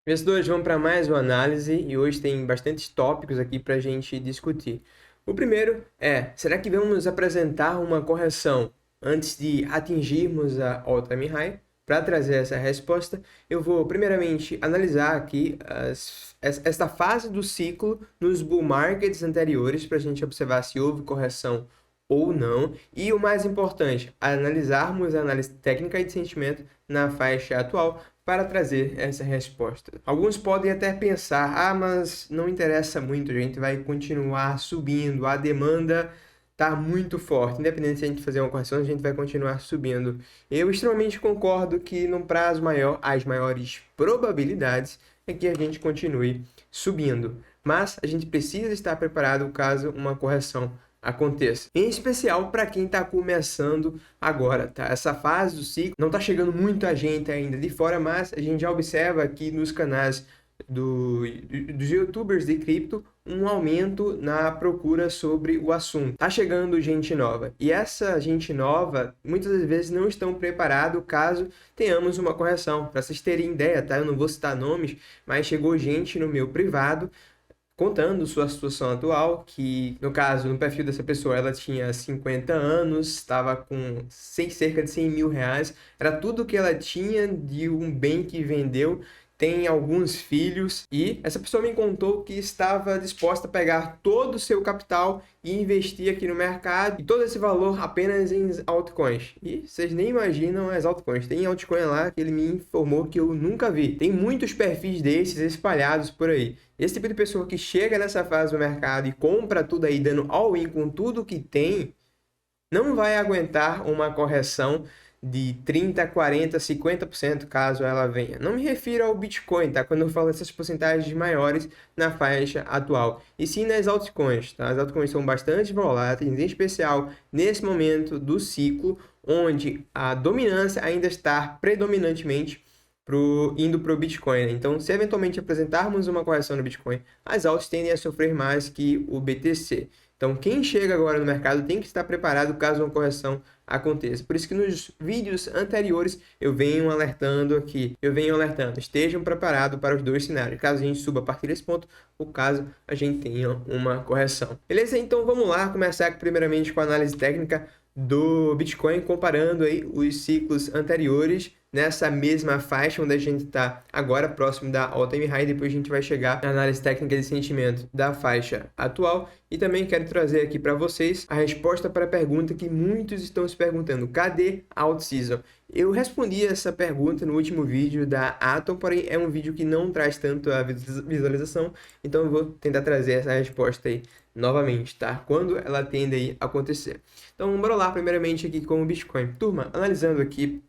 Investidores, vamos para mais uma análise e hoje tem bastantes tópicos aqui para a gente discutir. O primeiro é, será que vamos apresentar uma correção antes de atingirmos a all-time high? Para trazer essa resposta, eu vou primeiramente analisar aqui esta fase do ciclo nos bull markets anteriores para a gente observar se houve correção ou não. E o mais importante, analisarmos a análise técnica e de sentimento na faixa atual para trazer essa resposta. Alguns podem até pensar, mas não interessa muito, a gente vai continuar subindo, a demanda está muito forte, independente se a gente fazer uma correção, a gente vai continuar subindo. Eu extremamente concordo que no prazo maior, as maiores probabilidades é que a gente continue subindo, mas a gente precisa estar preparado caso uma correção aconteça. Em especial para quem está começando agora, tá? Essa fase do ciclo não está chegando muita gente ainda de fora, mas a gente já observa aqui nos canais dos YouTubers de cripto um aumento na procura sobre o assunto. Tá chegando gente nova e essa gente nova muitas das vezes não estão preparados caso tenhamos uma correção. Para vocês terem ideia, tá? Eu não vou citar nomes, mas chegou gente no meu privado contando sua situação atual, que no caso, no perfil dessa pessoa, ela tinha 50 anos, estava com cerca de 100 mil reais, era tudo que ela tinha de um bem que vendeu, tem alguns filhos, e essa pessoa me contou que estava disposta a pegar todo o seu capital e investir aqui no mercado, e todo esse valor apenas em altcoins. E vocês nem imaginam as altcoins. Tem altcoin lá que ele me informou que eu nunca vi. Tem muitos perfis desses espalhados por aí. Esse tipo de pessoa que chega nessa fase do mercado e compra tudo aí, dando all-in com tudo que tem, não vai aguentar uma correção de 30, 40, 50% caso ela venha. Não me refiro ao Bitcoin, tá? Quando eu falo essas porcentagens maiores na faixa atual. E sim nas altcoins, tá? As altcoins são bastante voláteis, em especial nesse momento do ciclo, onde a dominância ainda está predominantemente indo para o Bitcoin, né? Então, se eventualmente apresentarmos uma correção no Bitcoin, as altas tendem a sofrer mais que o BTC. Então, quem chega agora no mercado tem que estar preparado caso uma correção aconteça. Por isso que nos vídeos anteriores eu venho alertando aqui, estejam preparados para os dois cenários, caso a gente suba a partir desse ponto, ou caso a gente tenha uma correção. Beleza? Então vamos lá, começar primeiramente com a análise técnica do Bitcoin, comparando aí os ciclos anteriores nessa mesma faixa onde a gente está agora, próximo da all-time high. Depois a gente vai chegar na análise técnica de sentimento da faixa atual. E também quero trazer aqui para vocês a resposta para a pergunta que muitos estão se perguntando: cadê a Alt-Season? Eu respondi essa pergunta no último vídeo da Atom, porém é um vídeo que não traz tanto a visualização, então eu vou tentar trazer essa resposta aí novamente, tá? Quando ela tende aí a acontecer. Então, bora lá primeiramente aqui com o Bitcoin. Turma, analisando aqui,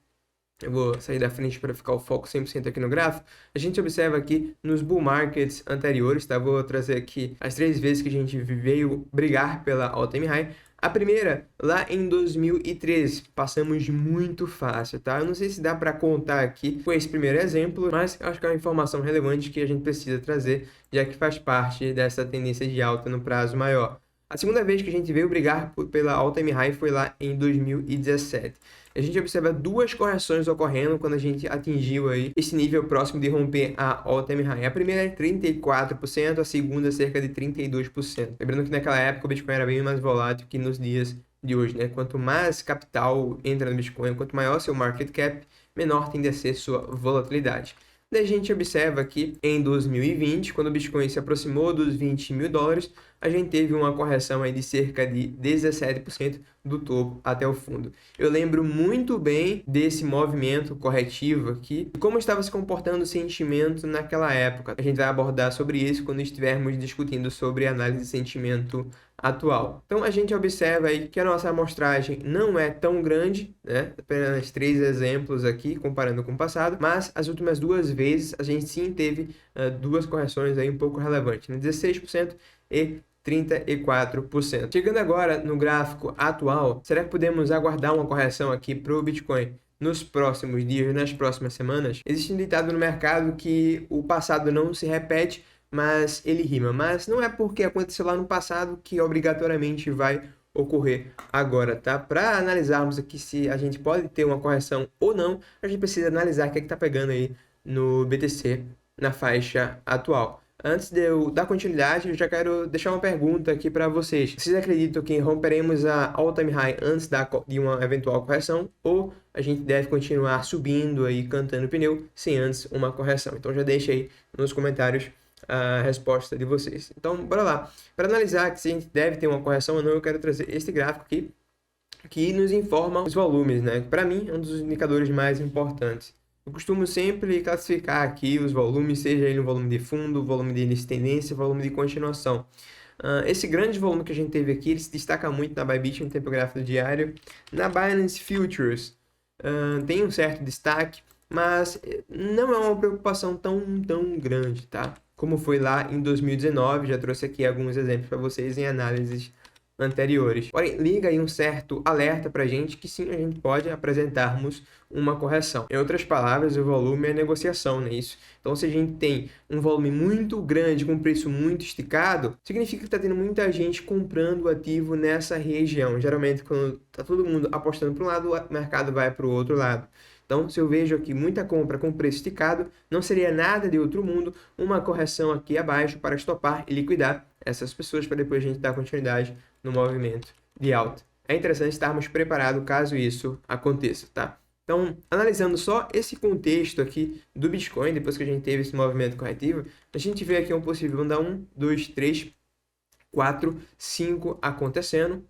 eu vou sair da frente para ficar o foco 100% aqui no gráfico. A gente observa aqui nos bull markets anteriores, tá? Vou trazer aqui as 3 vezes que a gente veio brigar pela all-time high. A primeira, lá em 2013, passamos muito fácil, tá? Eu não sei se dá para contar aqui com esse primeiro exemplo, mas acho que é uma informação relevante que a gente precisa trazer, já que faz parte dessa tendência de alta no prazo maior. A segunda vez que a gente veio brigar pela all-time high foi lá em 2017. A gente observa 2 correções ocorrendo quando a gente atingiu aí esse nível próximo de romper a all-time high. A primeira é 34%, a segunda cerca de 32%. Lembrando que naquela época o Bitcoin era bem mais volátil que nos dias de hoje, né? Quanto mais capital entra no Bitcoin, quanto maior seu market cap, menor tende a ser sua volatilidade. Daí a gente observa aqui em 2020, quando o Bitcoin se aproximou dos 20 mil dólares, a gente teve uma correção aí de cerca de 17% do topo até o fundo. Eu lembro muito bem desse movimento corretivo aqui e como estava se comportando o sentimento naquela época. A gente vai abordar sobre isso quando estivermos discutindo sobre análise de sentimento atual. Então a gente observa aí que a nossa amostragem não é tão grande, né? Apenas 3 exemplos aqui comparando com o passado, mas as últimas 2 vezes a gente sim teve 2 correções aí um pouco relevantes, né? 16% e 34%. Chegando agora no gráfico atual, será que podemos aguardar uma correção aqui para o Bitcoin nos próximos dias, nas próximas semanas? Existe um ditado no mercado que o passado não se repete, mas ele rima. Mas não é porque aconteceu lá no passado que obrigatoriamente vai ocorrer agora, tá? Para analisarmos aqui se a gente pode ter uma correção ou não, a gente precisa analisar o que é que tá pegando aí no BTC na faixa atual. Antes de eu dar continuidade, eu já quero deixar uma pergunta aqui para vocês. Vocês acreditam que romperemos a all-time high antes de uma eventual correção? Ou a gente deve continuar subindo aí, cantando pneu, sem antes uma correção? Então já deixa aí nos comentários a resposta de vocês. Então, bora lá. Para analisar se a gente deve ter uma correção ou não, eu quero trazer este gráfico aqui, que nos informa os volumes, né? Para mim, é um dos indicadores mais importantes. Eu costumo sempre classificar aqui os volumes, seja ele um volume de fundo, volume de início de tendência, volume de continuação. Esse grande volume que a gente teve aqui, ele se destaca muito na Bybit no tempo gráfico diário. Na Binance Futures tem um certo destaque, mas não é uma preocupação tão grande, tá? Como foi lá em 2019, já trouxe aqui alguns exemplos para vocês em análises anteriores. Porém, liga aí um certo alerta para a gente que sim, a gente pode apresentarmos uma correção. Em outras palavras, o volume é negociação, não é isso? Então, se a gente tem um volume muito grande, com preço muito esticado, significa que está tendo muita gente comprando o ativo nessa região. Geralmente, quando está todo mundo apostando para um lado, o mercado vai para o outro lado. Então, se eu vejo aqui muita compra com preço esticado, não seria nada de outro mundo uma correção aqui abaixo para estopar e liquidar essas pessoas para depois a gente dar continuidade no movimento de alta. É interessante estarmos preparados caso isso aconteça, tá? Então, analisando só esse contexto aqui do Bitcoin, depois que a gente teve esse movimento corretivo, a gente vê aqui um possível onda 1, 2, 3, 4, 5 acontecendo.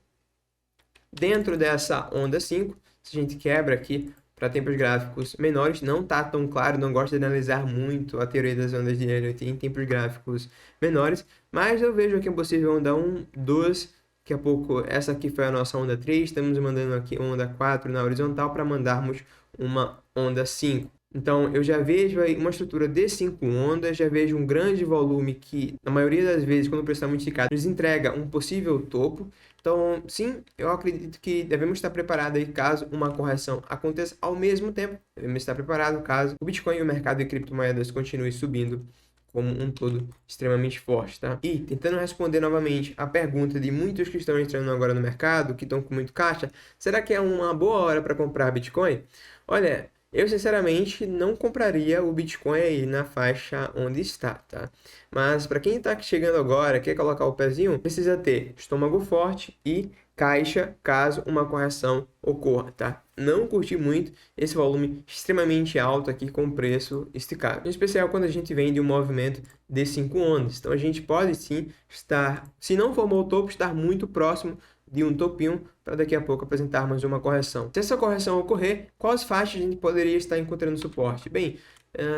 Dentro dessa onda 5, se a gente quebra aqui para tempos gráficos menores, não está tão claro, não gosto de analisar muito a teoria das ondas de Elliott em tempos gráficos menores, mas eu vejo aqui um possível onda 1, 2, daqui a pouco essa aqui foi a nossa onda 3, estamos mandando aqui onda 4 na horizontal para mandarmos uma onda 5. Então, eu já vejo aí uma estrutura de 5 ondas, já vejo um grande volume que, na maioria das vezes, quando o preço está muito esticado, nos entrega um possível topo. Então, sim, eu acredito que devemos estar preparados aí caso uma correção aconteça. Ao mesmo tempo, devemos estar preparados caso o Bitcoin e o mercado de criptomoedas continue subindo como um todo extremamente forte, tá? E tentando responder novamente a pergunta de muitos que estão entrando agora no mercado, que estão com muito caixa, será que é uma boa hora para comprar Bitcoin? Olha, eu sinceramente não compraria o Bitcoin aí na faixa onde está, tá? Mas para quem está chegando agora, quer colocar o pezinho, precisa ter estômago forte e caixa caso uma correção ocorra, tá? Não curti muito esse volume extremamente alto aqui com preço esticado. Em especial quando a gente vem de um movimento de 5 ondas. Então a gente pode sim estar, se não formou o topo, estar muito próximo de um topinho para daqui a pouco apresentarmos uma correção. Se essa correção ocorrer, quais faixas a gente poderia estar encontrando suporte? Bem,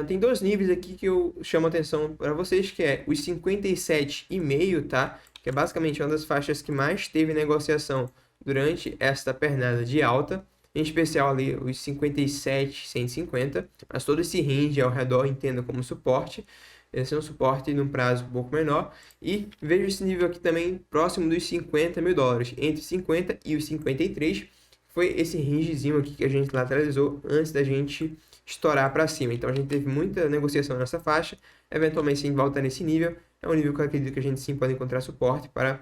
tem dois níveis aqui que eu chamo a atenção para vocês, que é os 57,5, tá? Que é basicamente uma das faixas que mais teve negociação durante esta pernada de alta, em especial ali os 57,150, mas todo esse range ao redor entenda como suporte. Esse é um suporte num prazo um pouco menor. E vejo esse nível aqui também próximo dos 50 mil dólares. Entre 50 e os 53 foi esse rangezinho aqui que a gente lateralizou antes da gente estourar para cima. Então a gente teve muita negociação nessa faixa. Eventualmente, se a gente volta nesse nível, é um nível que eu acredito que a gente sim pode encontrar suporte para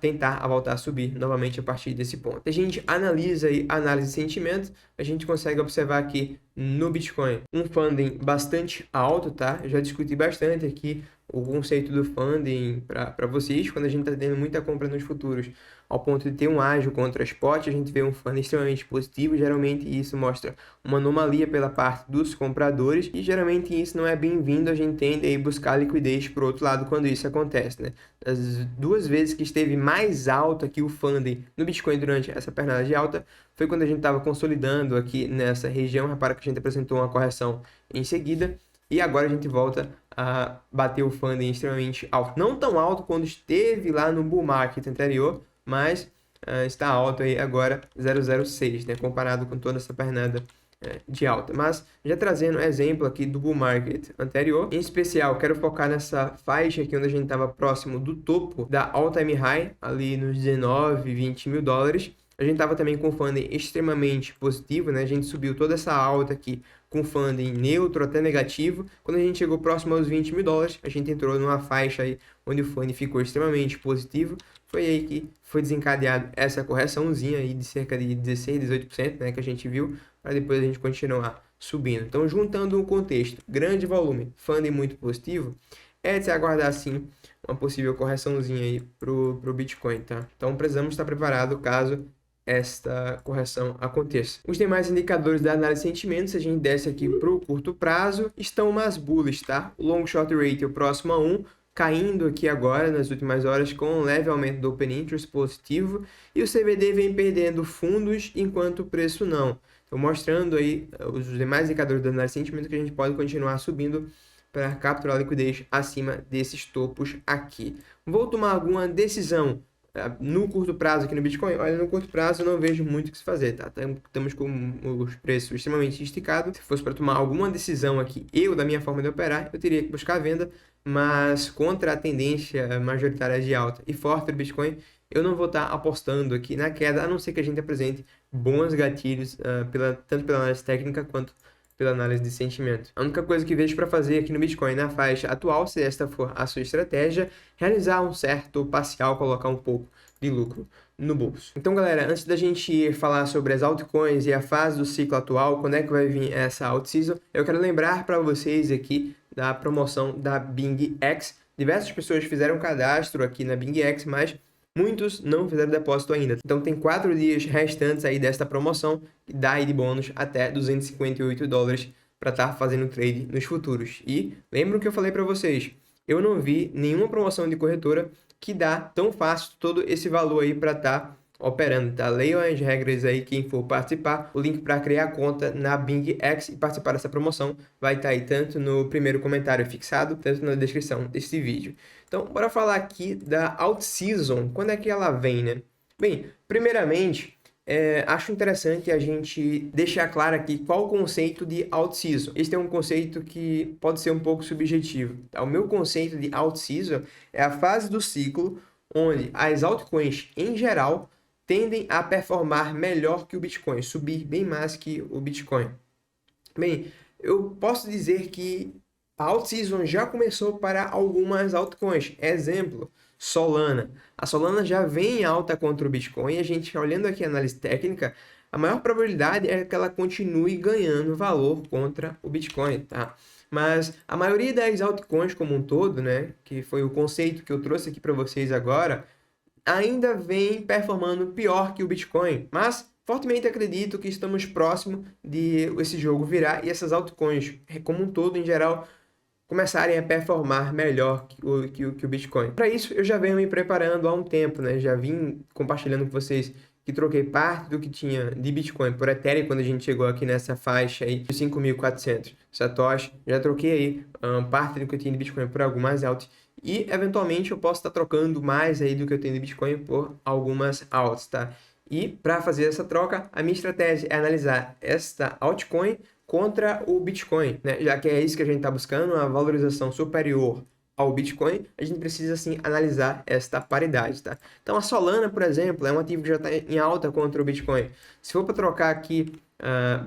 tentar voltar a subir novamente a partir desse ponto. Se a gente analisa aí análise de sentimento, a gente consegue observar aqui no Bitcoin um funding bastante alto, tá? Eu já discuti bastante aqui o conceito do funding para vocês, quando a gente está tendo muita compra nos futuros, ao ponto de ter um ágio contra spot, a gente vê um funding extremamente positivo, geralmente isso mostra uma anomalia pela parte dos compradores, e geralmente isso não é bem-vindo, a gente tende a buscar liquidez por outro lado quando isso acontece, né? As duas vezes que esteve mais alto aqui o funding no Bitcoin durante essa pernada de alta, foi quando a gente estava consolidando aqui nessa região, repara que a gente apresentou uma correção em seguida, e agora a gente volta a bater o funding extremamente alto. Não tão alto quando esteve lá no bull market anterior, mas está alto aí agora 0,06, né? Comparado com toda essa pernada de alta. Mas já trazendo exemplo aqui do bull market anterior, em especial quero focar nessa faixa aqui onde a gente estava próximo do topo da all-time high, ali nos 19, 20 mil dólares. A gente estava também com funding extremamente positivo, né? A gente subiu toda essa alta aqui com funding neutro até negativo. Quando a gente chegou próximo aos 20 mil dólares, a gente entrou numa faixa aí onde o funding ficou extremamente positivo. Foi aí que foi desencadeado essa correção aí de cerca de 16, 18%, né, que a gente viu, para depois a gente continuar subindo. Então, juntando o contexto, grande volume, funding muito positivo, é de se aguardar sim uma possível correçãozinha aí pro Bitcoin, tá? Então, precisamos estar preparados caso esta correção aconteça. Os demais indicadores da análise de sentimentos, se a gente desce aqui para o curto prazo, estão mais bullish, tá? O long short rate é o próximo a 1, caindo aqui agora nas últimas horas com um leve aumento do open interest positivo, e o CVD vem perdendo fundos enquanto o preço não. Então, mostrando aí os demais indicadores da análise de sentimentos que a gente pode continuar subindo para capturar a liquidez acima desses topos aqui. Vou tomar alguma decisão no curto prazo aqui no Bitcoin? Olha, no curto prazo eu não vejo muito o que se fazer, tá? Estamos com os preços extremamente esticados. Se fosse para tomar alguma decisão aqui, da minha forma de operar, eu teria que buscar a venda, mas contra a tendência majoritária de alta e forte do Bitcoin, eu não vou estar apostando aqui na queda, a não ser que a gente apresente bons gatilhos, tanto pela análise técnica quanto pela análise de sentimento. A única coisa que vejo para fazer aqui no Bitcoin na faixa atual, se esta for a sua estratégia, realizar um certo parcial, colocar um pouco de lucro no bolso. Então, galera, antes da gente falar sobre as altcoins e a fase do ciclo atual, quando é que vai vir essa alt season, eu quero lembrar para vocês aqui da promoção da BingX. Diversas pessoas fizeram cadastro aqui na BingX, mas muitos não fizeram depósito ainda. Então tem 4 dias restantes aí desta promoção, que dá aí de bônus até $258 para estar fazendo trade nos futuros. E lembram que eu falei para vocês, eu não vi nenhuma promoção de corretora que dá tão fácil todo esse valor aí para estar operando, tá? Leiam as regras aí, quem for participar. O link para criar conta na BingX e participar dessa promoção vai estar aí tanto no primeiro comentário fixado, tanto na descrição desse vídeo. Então, bora falar aqui da alt season. Quando é que ela vem, né? Bem, primeiramente, acho interessante a gente deixar claro aqui qual o conceito de alt season. Este é um conceito que pode ser um pouco subjetivo, tá? O meu conceito de alt season é a fase do ciclo onde as altcoins, em geral, tendem a performar melhor que o Bitcoin, subir bem mais que o Bitcoin. Bem, eu posso dizer que a alt season já começou para algumas altcoins. Exemplo, Solana. A Solana já vem em alta contra o Bitcoin. A gente, olhando aqui a análise técnica, a maior probabilidade é que ela continue ganhando valor contra o Bitcoin, tá? Mas a maioria das altcoins como um todo, né, que foi o conceito que eu trouxe aqui para vocês agora, ainda vem performando pior que o Bitcoin. Mas fortemente acredito que estamos próximo de esse jogo virar e essas altcoins, como um todo, em geral, começarem a performar melhor que o Bitcoin. Para isso, eu já venho me preparando há um tempo, né? Já vim compartilhando com vocês que troquei parte do que tinha de Bitcoin por Ethereum quando a gente chegou aqui nessa faixa aí de 5.400 Satoshi. Já troquei aí parte do que eu tinha de Bitcoin por algo mais alto e, eventualmente, eu posso estar trocando mais aí do que eu tenho de Bitcoin por algumas altas, tá? E para fazer essa troca, a minha estratégia é analisar esta altcoin contra o Bitcoin, né? Já que é isso que a gente está buscando, uma valorização superior ao Bitcoin, a gente precisa, sim, analisar esta paridade, tá? Então, a Solana, por exemplo, é um ativo que já está em alta contra o Bitcoin. Se for para trocar aqui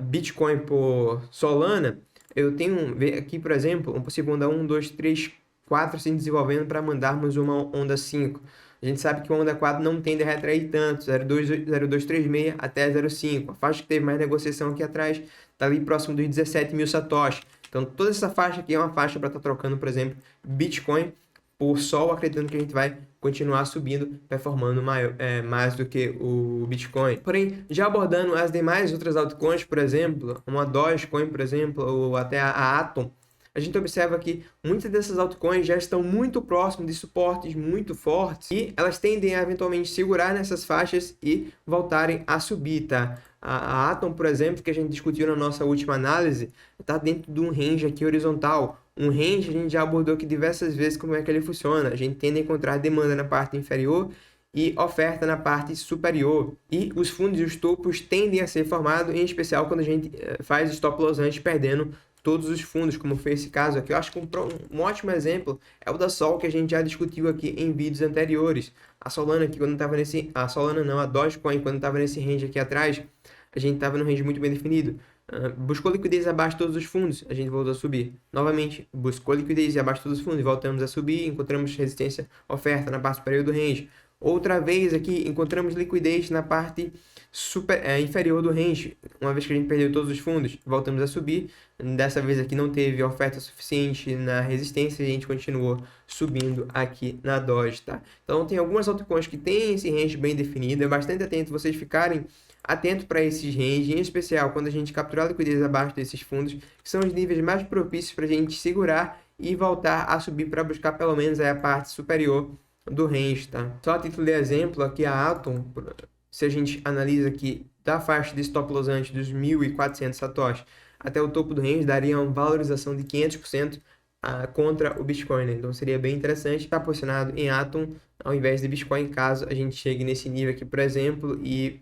Bitcoin por Solana, eu tenho aqui, por exemplo, um possível onda 1, 2, 3, 4 se desenvolvendo para mandarmos uma onda 5. A gente sabe que o onda 4 não tende a retrair tanto, 0,236 até 0,5. A faixa que teve mais negociação aqui atrás está ali próximo dos 17 mil Satoshi. Então, toda essa faixa aqui é uma faixa para estar trocando, por exemplo, Bitcoin por Sol, acreditando que a gente vai continuar subindo, performando mais do que o Bitcoin. Porém, já abordando as demais outras altcoins, por exemplo, uma Dogecoin, por exemplo, ou até a Atom, a gente observa que muitas dessas altcoins já estão muito próximas de suportes muito fortes e elas tendem a eventualmente segurar nessas faixas e voltarem a subir, tá? A Atom, por exemplo, que a gente discutiu na nossa última análise, está dentro de um range aqui horizontal. Um range a gente já abordou aqui diversas vezes como é que ele funciona. A gente tende a encontrar demanda na parte inferior e oferta na parte superior. E os fundos e os topos tendem a ser formados, em especial quando a gente faz stop loss antes, perdendo todos os fundos, como foi esse caso aqui. Eu acho que um ótimo exemplo é o da Sol, que a gente já discutiu aqui em vídeos anteriores. A Solana aqui, quando estava nesse... A Solana não, a Dogecoin, quando estava nesse range aqui atrás, a gente estava no range muito bem definido. Buscou liquidez abaixo de todos os fundos, a gente voltou a subir. Novamente, buscou liquidez abaixo de todos os fundos, voltamos a subir, encontramos resistência, oferta na parte superior do range. Outra vez aqui encontramos liquidez na parte inferior do range. Uma vez que a gente perdeu todos os fundos, voltamos a subir. Dessa vez aqui não teve oferta suficiente na resistência e a gente continuou subindo aqui na Doge, tá? Então tem algumas altcoins que tem esse range bem definido. É bastante atento vocês ficarem atentos para esses ranges, em especial quando a gente capturar a liquidez abaixo desses fundos, que são os níveis mais propícios para a gente segurar e voltar a subir para buscar pelo menos aí a parte superior do range, tá? Só a título de exemplo, aqui a Atom, se a gente analisa aqui da faixa de stop loss antes dos 1.400 satoshis até o topo do range, daria uma valorização de 500% contra o Bitcoin, né? Então seria bem interessante estar posicionado em Atom ao invés de Bitcoin, caso a gente chegue nesse nível aqui, por exemplo, e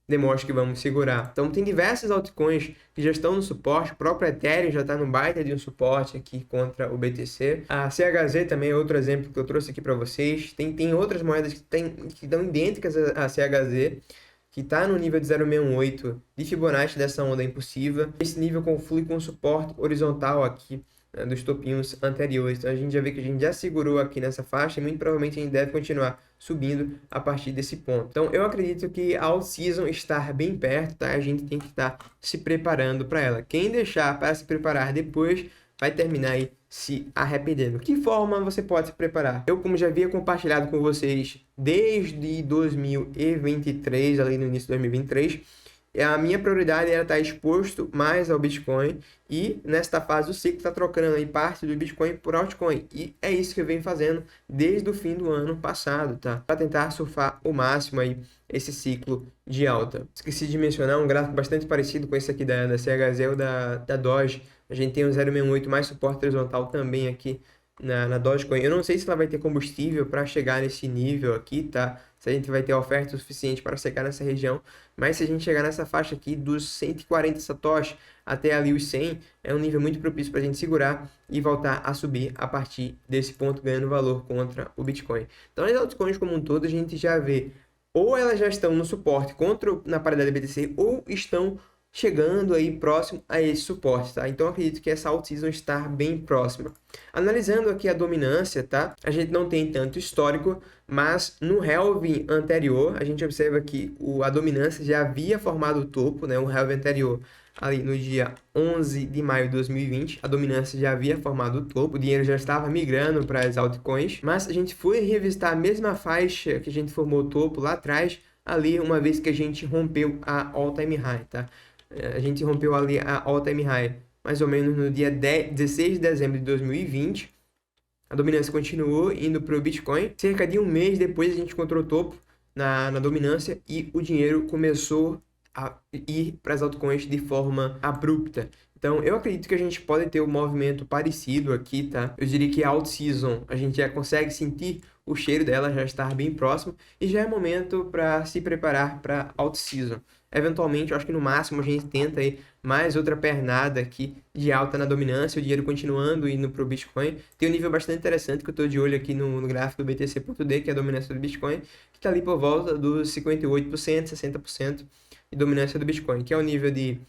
demonstre que vamos segurar. Então tem diversas altcoins que já estão no suporte, o próprio Ethereum já está no baita de um suporte aqui contra o BTC. A CHZ também é outro exemplo que eu trouxe aqui para vocês. Tem outras moedas que estão idênticas a CHZ, que está no nível de 0,68 de Fibonacci dessa onda impulsiva. Esse nível conflui com o suporte horizontal aqui, né, dos topinhos anteriores. Então a gente já vê que a gente já segurou aqui nessa faixa e muito provavelmente a gente deve continuar subindo a partir desse ponto. Então eu acredito que a Alt Season está bem perto, tá? A gente tem que estar se preparando para ela. Quem deixar para se preparar depois vai terminar aí se arrependendo. Que forma você pode se preparar? Eu, como já havia compartilhado com vocês desde 2023, ali no início de 2023, a minha prioridade era estar exposto mais ao Bitcoin e nesta fase o ciclo está trocando aí parte do Bitcoin por altcoin e é isso que eu venho fazendo desde o fim do ano passado, tá? Para tentar surfar o máximo aí esse ciclo de alta. Esqueci de mencionar um gráfico bastante parecido com esse aqui da CHZ ou da Doge. A gente tem um 0,68 mais suporte horizontal também aqui na Dogecoin. Eu não sei se ela vai ter combustível para chegar nesse nível aqui, tá? Se a gente vai ter oferta suficiente para secar nessa região, mas se a gente chegar nessa faixa aqui dos 140 satoshi até ali os 100, é um nível muito propício para a gente segurar e voltar a subir a partir desse ponto, ganhando valor contra o Bitcoin. Então as altcoins como um todo a gente já vê, ou elas já estão no suporte na paridade BTC, ou estão chegando aí próximo a esse suporte, tá? Então acredito que essa Alt Season está bem próxima. Analisando aqui a dominância, tá? A gente não tem tanto histórico, mas no halving anterior, a gente observa que a dominância já havia formado o topo, né? O halving anterior, ali no dia 11 de maio de 2020, a dominância já havia formado o topo, o dinheiro já estava migrando para as altcoins, mas a gente foi revisitar a mesma faixa que a gente formou o topo lá atrás, ali uma vez que a gente rompeu a all-time high, tá? A gente rompeu ali a all-time high mais ou menos no dia 16 de dezembro de 2020. A dominância continuou indo para o Bitcoin. Cerca de um mês depois a gente encontrou o topo na dominância e o dinheiro começou a ir para as altcoins de forma abrupta. Então eu acredito que a gente pode ter um movimento parecido aqui, tá? Eu diria que a Alt Season a gente já consegue sentir o cheiro dela, já estar bem próximo e já é momento para se preparar para Alt Season. Eventualmente, eu acho que no máximo a gente tenta aí mais outra pernada aqui de alta na dominância, o dinheiro continuando indo para o Bitcoin. Tem um nível bastante interessante que eu estou de olho aqui no gráfico do BTC.D, que é a dominância do Bitcoin, que está ali por volta dos 58%, 60% de dominância do Bitcoin, que é o nível de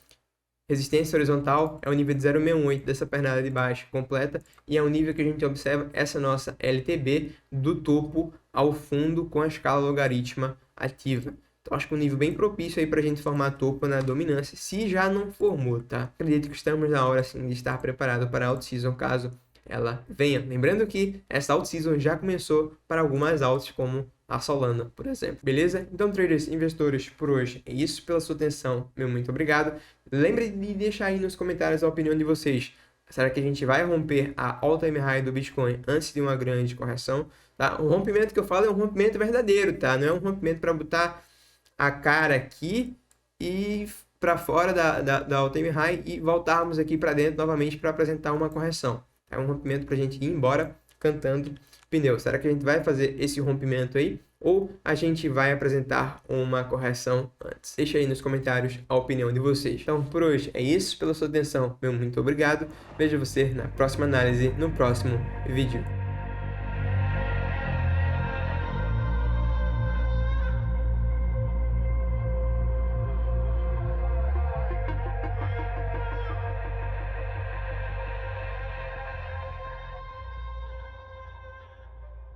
resistência horizontal, é o nível de 0,68 dessa pernada de baixo completa e é o nível que a gente observa essa nossa LTB do topo ao fundo com a escala logarítmica ativa. Então, acho que um nível bem propício aí para a gente formar topo na dominância, se já não formou, tá? Acredito que estamos na hora, sim, de estar preparado para a Alt Season, caso ela venha. Lembrando que essa Alt Season já começou para algumas altas, como a Solana, por exemplo. Beleza? Então, traders, investidores, por hoje é isso. Pela sua atenção, meu muito obrigado. Lembre de deixar aí nos comentários a opinião de vocês. Será que a gente vai romper a all-time high do Bitcoin antes de uma grande correção? Tá? O rompimento que eu falo é um rompimento verdadeiro, tá? Não é um rompimento para botar a cara aqui e para fora da all-time high e voltarmos aqui para dentro novamente para apresentar uma correção. É um rompimento para a gente ir embora cantando pneu. Será que a gente vai fazer esse rompimento aí ou a gente vai apresentar uma correção antes? Deixa aí nos comentários a opinião de vocês. Então, por hoje é isso. Pela sua atenção, meu muito obrigado. Vejo você na próxima análise, no próximo vídeo.